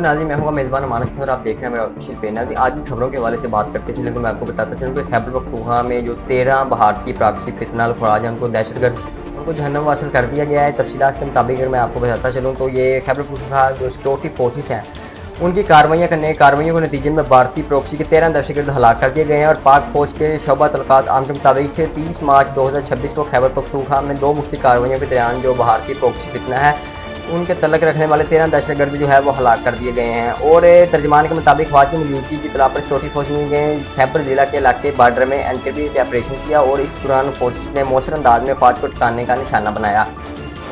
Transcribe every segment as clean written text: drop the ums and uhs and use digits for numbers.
नाज़रीन, मैं हूँ मेज़बान अमानत और आप देख रहे हैं मेरा ऑफिशियल पेज। नाज़रीन, आज की खबरों के हवाले से बात करते चलें तो मैं आपको बताता चलूँ कि खैबर पख्तूनख्वा में जो 13 भारतीय प्रवासी फितना अल-खुराज हैं उनको दहशतगर्द उनको जहन्नम वासिल कर दिया गया है। तफसीलात के मुताबिक अगर मैं आपको बताता चलूँ तो ये खैबर पख्तूनख्वा जो सिक्योरिटी फोर्सेस हैं उनकी कार्रवाइयाँ के नतीजे में भारतीय प्रॉक्सी के 13 दहशतगर्द हलाक कर दिए गए हैं। और पाक फौज के शोबा तलकात आम के मुताबिक 30 मार्च 2026 को खैबर पख्तूनख्वा में 2 मुख्तलिफ कार्रवाइयों के दौरान जो भारतीय प्रॉक्सी फितना है उनके तलक रखने वाले 13 दहशतगर्द जो है वो हलाक कर दिए गए हैं। और तर्जमान के मुताबिक फौज की मौजूदगी की इत्तला पर सिक्योरिटी फोर्स ने खैबर जिला के इलाके बार्डर में एनकेबी से ऑपरेशन किया और इस दौरान फोर्सेस ने मौसर अंदाज में फौज को ठिकाने का निशाना बनाया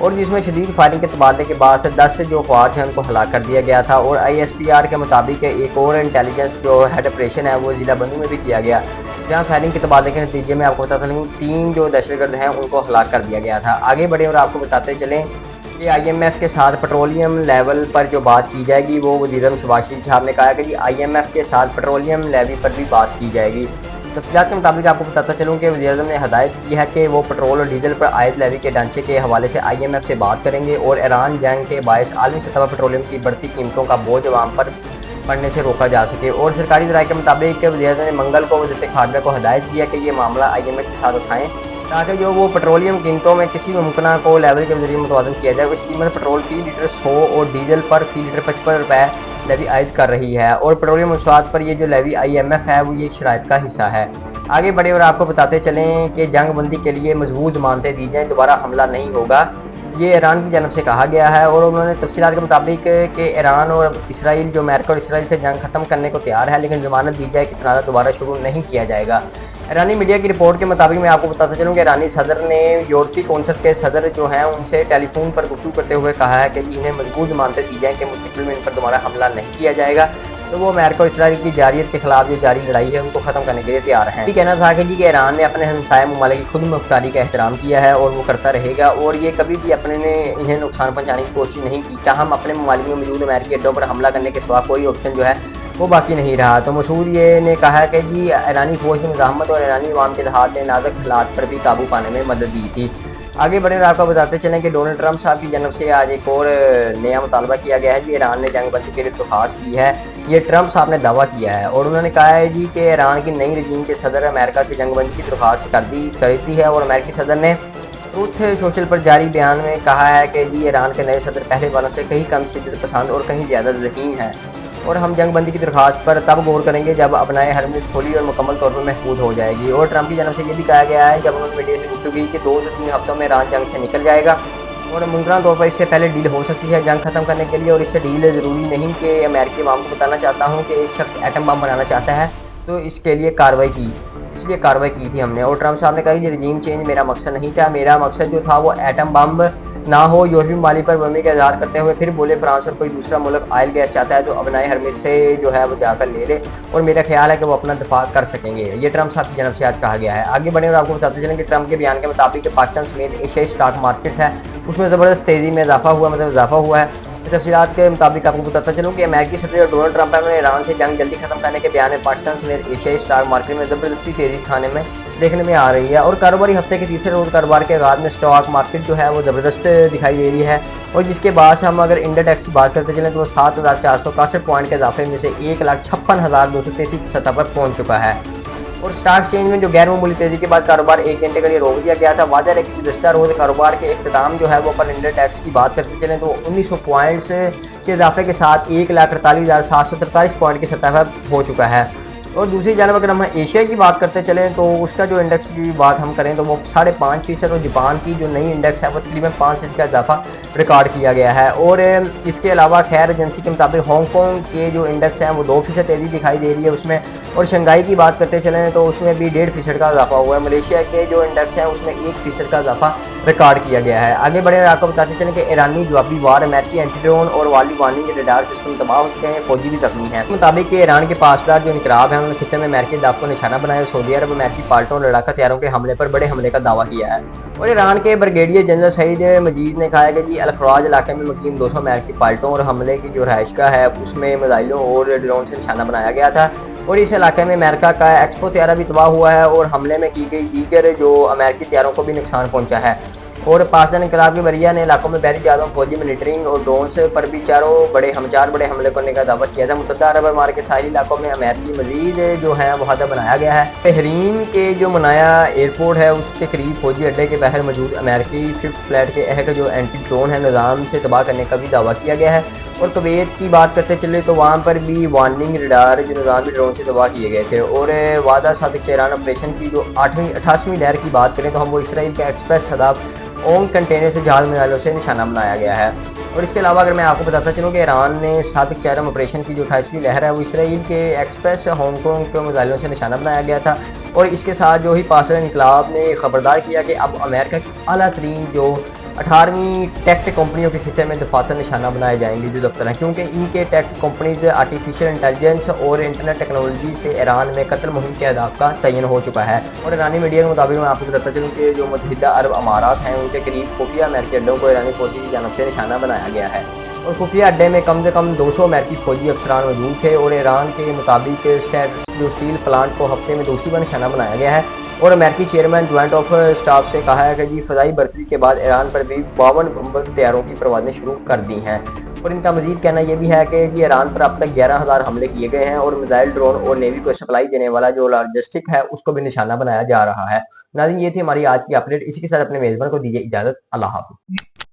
और जिसमें शदीद फायरिंग के तबादले के बाद 10 जो फौज हैं उनको हलाक कर दिया गया था। और ISPR के मुताबिक एक और इंटेलिजेंस जो हेड ऑपरेशन है वो जिला बंदू में भी किया गया, जहाँ फायरिंग के तबादले के नतीजे में आपको बताता चलूँ 3 जो दहशतगर्द हैं उनको हलाक कर दिया गया था। आगे बढ़े और आपको बताते चलें कि IMF के साथ पेट्रोलियम लेवल पर जो बात की जाएगी वो वज़ीर-ए-आज़म शहबाज शरीफ साहब ने कहा है कि IMF के साथ पेट्रोलियम लेवी पर भी बात की जाएगी। तफसीलात के मुताबिक आपको बताता चलूँ कि वज़ीर-ए-आज़म ने हदायत की है कि वो पेट्रोल और डीजल पर आयद लेवी के ढांचे के हवाले से IMF से बात करेंगे और ईरान जंग के बायस आलमी सतह पर पेट्रोलियम की बढ़ती कीमतों का बोझ अवाम पर पड़ने से रोका जा सके। और सरकारी ज़राए के मुताबिक वज़ीर-ए-आज़म ने मंगल को वज़ीर खारजा को हदायत किया कि ये मामला IMF के साथ उठाएँ ताकि जो वो पेट्रोलियम कीमतों में किसी भी मुमकिन को लेवल के जरिए मुतवाज़न किया जाए। उस कीमत पेट्रोल फी लीटर 100 और डीजल पर फी लीटर 55 रुपये लेवी आयद कर रही है। और पेट्रोलियम मसवाद पर ये जो लेवी IMF है वो ये शराइत का हिस्सा है। आगे बढ़े और आपको बताते चलें कि जंग बंदी के लिए मजबूत ज़मानतें दी जाएँ, दोबारा हमला नहीं होगा, ये ईरान की जानब से कहा गया है। और उन्होंने तफसीलात के मुताबिक कि ईरान और इसराइल जो अमेरिका और इसराइल से जंग ख़त्म करने को तैयार है, लेकिन ज़मानत दी जाए कि तनाज़ा दोबारा शुरू नहीं किया जाएगा। ईरानी मीडिया की रिपोर्ट के मुताबिक मैं आपको बताता चलूँ कि ईरानी सदर ने यूरोपीय कौंसिल के सदर जो हैं उनसे टेलीफोन पर गुफ्तगू करते हुए कहा है कि इन्हें मजबूत ज़मानतें दी जाएँ कि मुस्तक़बिल में इन पर दोबारा हमला नहीं किया जाएगा, तो वो अमेरिका और इसराइल की जारियत के खिलाफ जो जारी लड़ाई है उनको ख़त्म करने के लिए तैयार हैं। ये कहना था कि ईरान ने अपने हमसाया ममालिक की खुद मुख्तारी का एहतराम किया है और वो करता रहेगा और ये कभी भी अपने ने इन्हें नुकसान पहुँचाने की कोशिश नहीं की। ताहम अपने ममालिक में मौजूद अमेरिकी अड्डों पर हमला करने के सिवा कोई ऑप्शन जो है वो बाकी नहीं रहा। तो मसूद ये ने कहा कि ईरानी फौज की मुज़ाहमत और ईरानी अवाम के इत्तेहाद ने नाजुक हालात पर भी काबू पाने में मदद दी थी। आगे बढ़े और आपको बताते चलें कि डोनाल्ड ट्रंप साहब की जानब से आज एक और नया मुतालबा किया गया है जी। ईरान ने जंग बंदी के लिए दरख्वास्त की है, ये ट्रंप साहब ने दावा किया है और उन्होंने कहा है जी कि ईरान की नई रजीम के सदर अमेरिका से जंग बंदी की दरख्वास्त कर दी है। और अमेरिकी सदर ने ट्रूथ सोशल पर जारी बयान में कहा है कि जी ईरान के नए सदर पहले वालों से कहीं कम शिद्दत पसंद और कहीं ज़्यादा ज़हीन है और हम जंग बंदी की दरख्वास्त पर तब गौर करेंगे जब अपनाए हरम खुली और मुकम्मल तौर पर महफूज हो जाएगी। और ट्रंप की जानब से ये भी कहा गया है जब उन्होंने मीडिया से गुफ्तगू की कि 2 से 3 हफ्तों में ईरान जंग से निकल जाएगा और मुमकिन तौर पर इससे पहले डील हो सकती है जंग खत्म करने के लिए। और इससे डील ज़रूरी नहीं कि अमेरिकी अवाम को बताना चाहता हूँ कि एक शख्स एटम बम बनाना चाहता है तो इसके लिए कार्रवाई की, इसलिए कार्रवाई की थी हमने। और ट्रंप साहब ने कहा कि रजीम चेंज मेरा मकसद नहीं था, मेरा मकसद जो था वो एटम बम ना हो। यूरोपीय ममालिक पर बमी का इजहार करते हुए फिर बोले फ्रांस और कोई दूसरा मुल्क आयल गैस चाहता है तो अपनाए हरमिस से जो है वो जाकर ले ले और मेरा ख्याल है कि वो अपना दफा कर सकेंगे, ये ट्रंप साहब की जानब से आज कहा गया है। आगे बढ़े और आपको बताते चलें कि ट्रंप के बयान के मुताबिक पाकिस्तान समेत एशियाई स्टॉक मार्केट है उसमें ज़बरदस्त तेज़ी में इजाफा हुआ है। तफसीलात के मुताबिक आपको बताता चलूँ कि अमेरिकी सदर डोनाल्ड ट्रंप ने ईरान से जंग जल्दी खत्म करने के बयान में पाकिस्तान समेत एशियाई स्टॉक मार्केट में ज़बरदस्ती तेज़ी खाने में देखने में आ रही है। और कारोबारी हफ्ते के तीसरे रोज़ कारोबार के आगाज़ में स्टॉक मार्केट जो है वो ज़बरदस्त दिखाई दे रही है और जिसके बाद हम अगर इंडेक्स की बात करते चलें तो वो 7,461 पॉइंट के इजाफे में से 1,56,233 की सतह पर पहुँच चुका है। और स्टॉक एक्सचेंज में जो गैर मामूली तेज़ी के बाद कारोबार 1 घंटे के लिए रोक दिया गया था। वाज़ह है कि गुज़श्ता रोज़ कारोबार के इख्तिताम जो है वो पर इंडेक्स की बात करते चलें तो 1900 पॉइंट्स के इजाफे के साथ 1,48,743 पॉइंट की सतह पर हो चुका है। और दूसरी जानब अगर हम एशिया की बात करते चलें तो उसका जो इंडेक्स की बात हम करें तो वो 5.5% और जापान की जो नई इंडेक्स है वो तकरीबन 5% का इजाफा रिकॉर्ड किया गया है। और इसके अलावा खैर एजेंसी के मुताबिक हांगकॉन्ग के जो इंडेक्स हैं वो 2% तेज़ी दिखाई दे रही है उसमें। और शंघाई की बात करते चलें तो उसमें भी 1.5% का इजाफा हुआ है। मलेशिया के जो इंडेक्स हैं उसमें 1% का इजाफा रिकॉर्ड किया गया है। आगे बढ़े आपको बताते चलें कि ईरानी जवाबी वार अमेरिकी एंटीड्रोन और वाली वार्निंग के रडार सिस्टम तबाह हो चुके हैं, फौजी भी जख्मी हैं। मुताबिक कि ईरान के पासदार जो इनकलाब है उन्होंने खित्ते में अमेरिकी दाव को निशाना बनाया। सऊदी अरब अमेरिकी पार्टों और लड़ाका तैयारों के हमले पर बड़े हमले का दावा किया है। और ईरान के ब्रिगेडियर जनरल सईद मजीद ने कहा है कि जी अल-खुराज इलाके में मुकीम 200 अमेरिकी पार्टों और हमले की जो रहायशगाह है उसमें मिसाइलों और ड्रोन से निशाना बनाया गया था और इस इलाके में अमेरिका का एक्सपो तैयारा भी तबाह हुआ है और हमले में की गई दीगर जो अमेरिकी तैयारों को भी नुकसान पहुंचा है। اور پاکستان انقلاب کی بریہ نے علاقوں میں بحری جہازوں فوجی مانیٹرنگ اور ڈرونز پر بھی چار بڑے حملے کرنے کا دعویٰ کیا تھا۔ متحدہ عرب امارات کے ساحلی علاقوں میں امریکی مزید جو ہے معاہدہ بنایا گیا ہے۔ بحرین کے جو منایا ایئرپورٹ ہے اس کے قریب فوجی اڈے کے باہر موجود امریکی ففتھ فلیٹ کے اہک جو اینٹی ڈرون ہے نظام سے تباہ کرنے کا بھی دعویٰ کیا گیا ہے۔ اور کویت کی بات کرتے چلے تو وہاں پر بھی وارننگ ریڈار جو نظامی ڈرون سے تباہ کیے گئے تھے۔ اور وعدہ صادق ایران آپریشن کی جو 88ویں لہر کی بات کریں تو ہم وہ اسرائیل کے ایکسپریس ہدف اونگ کنٹینر سے جہاز میزائلوں سے نشانہ بنایا گیا ہے۔ اور اس کے علاوہ اگر میں آپ کو بتاتا چلوں کہ ایران نے صادق چہرم آپریشن کی جو 28ویں لہر ہے وہ اسرائیل کے ایکسپریس ہانگ کانگ کے میزائلوں سے نشانہ بنایا گیا تھا۔ اور اس کے ساتھ جو ہی پاکستان انقلاب نے خبردار کیا کہ اب امریکہ کی اعلیٰ ترین جو 18ویں ٹیکٹ کمپنیوں کے خطے میں دفاتر نشانہ بنائے جائیں گے جو دفتر ہیں، کیونکہ ان کے ٹیکٹ کمپنیز آرٹیفیشل انٹیلیجنس اور انٹرنیٹ ٹیکنالوجی سے ایران میں قتل مہم کے اہداف کا تعین ہو چکا ہے۔ اور ایرانی میڈیا کے مطابق میں آپ کو بتاتا چلوں کہ جو متحدہ عرب امارات ہیں ان کے قریب خفیہ امریکی اڈوں کو ایرانی فوجی کی جانب سے نشانہ بنایا گیا ہے۔ اور خفیہ اڈے میں کم سے کم 200 امریکی فوجی افسران موجود تھے۔ اور ایران کے مطابق جو اسٹیل پلانٹ کو ہفتے میں دوسری بار نشانہ بنایا گیا ہے۔ اور امریکی چیئرمین جوائنٹ آف اسٹاف سے کہا ہے کہ جی فضائی برتری کے بعد ایران پر بھی 52 بمبر طیاروں کی پروازیں شروع کر دی ہیں۔ اور ان کا مزید کہنا یہ بھی ہے کہ جی ایران پر اب تک 11,000 حملے کیے گئے ہیں اور میزائل ڈرون اور نیوی کو سپلائی دینے والا جو لاجسٹک ہے اس کو بھی نشانہ بنایا جا رہا ہے۔ ناظرین یہ تھی ہماری آج کی اپڈیٹ، اسی کے ساتھ اپنے میزبان کو دیجیے اجازت، اللہ حافظ۔